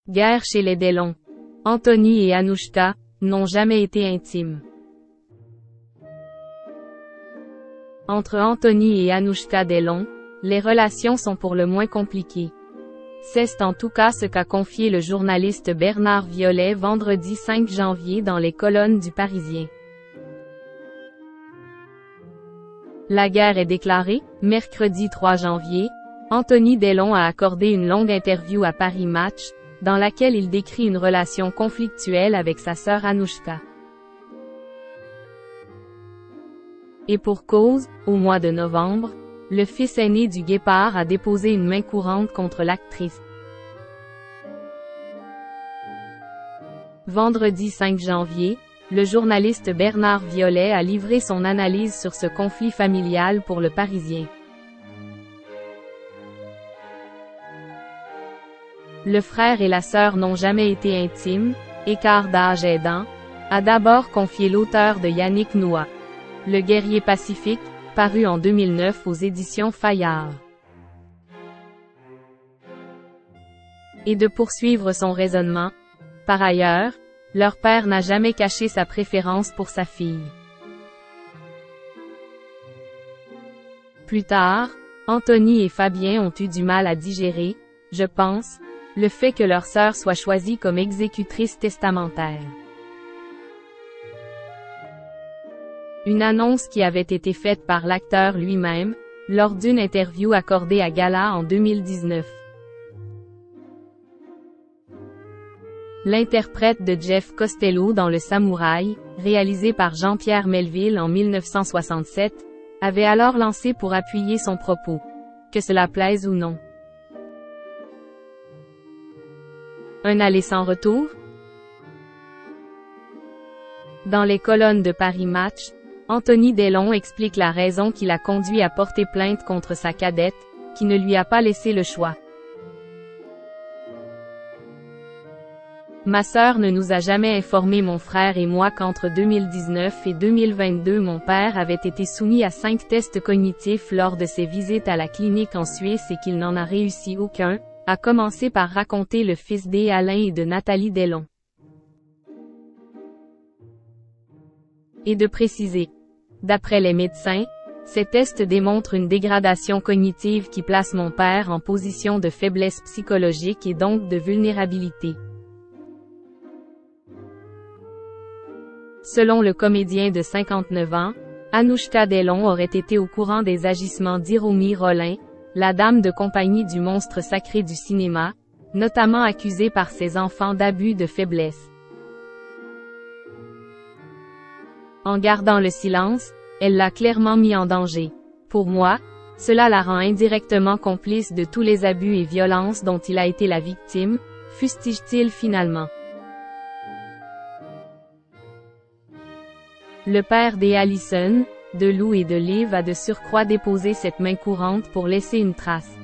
Guerre chez les Delon. Anthony et Anushka n'ont jamais été intimes. Entre Anthony et Anushka Delon, les relations sont pour le moins compliquées. C'est en tout cas ce qu'a confié le journaliste Bernard Violet vendredi 5 janvier dans les colonnes du Parisien. La guerre est déclarée. Mercredi 3 janvier, Anthony Delon a accordé une longue interview à Paris Match, dans laquelle il décrit une relation conflictuelle avec sa sœur Anushka. Et pour cause, au mois de novembre, le fils aîné du Guépard a déposé une main courante contre l'actrice. Vendredi 5 janvier, le journaliste Bernard Violet a livré son analyse sur ce conflit familial pour Le Parisien. Le frère et la sœur n'ont jamais été intimes, écart d'âge aidant, a d'abord confié l'auteur de Yannick Noah. Le guerrier pacifique, paru en 2009 aux éditions Fayard. Et de poursuivre son raisonnement. Par ailleurs, leur père n'a jamais caché sa préférence pour sa fille. Plus tard, Anthony et Fabien ont eu du mal à digérer, je pense, le fait que leur sœur soit choisie comme exécutrice testamentaire. Une annonce qui avait été faite par l'acteur lui-même, lors d'une interview accordée à Gala en 2019. L'interprète de Jeff Costello dans Le Samouraï, réalisé par Jean-Pierre Melville en 1967, avait alors lancé pour appuyer son propos. Que cela plaise ou non. Un aller sans retour? Dans les colonnes de Paris Match, Anthony Delon explique la raison qui l'a conduit à porter plainte contre sa cadette, qui ne lui a pas laissé le choix. Ma sœur ne nous a jamais informé mon frère et moi qu'entre 2019 et 2022 mon père avait été soumis à 5 tests cognitifs lors de ses visites à la clinique en Suisse et qu'il n'en a réussi aucun, a commencé par raconter le fils d'Alain et de Nathalie Delon. Et de préciser. D'après les médecins, ces tests démontrent une dégradation cognitive qui place mon père en position de faiblesse psychologique et donc de vulnérabilité. Selon le comédien de 59 ans, Anushka Delon aurait été au courant des agissements d'Hiromi Rollin, la dame de compagnie du monstre sacré du cinéma, notamment accusée par ses enfants d'abus de faiblesse. En gardant le silence, elle l'a clairement mis en danger. Pour moi, cela la rend indirectement complice de tous les abus et violences dont il a été la victime, fustige-t-il finalement. Le père d'Alison, de Lou et de Liv a de surcroît déposé cette main courante pour laisser une trace.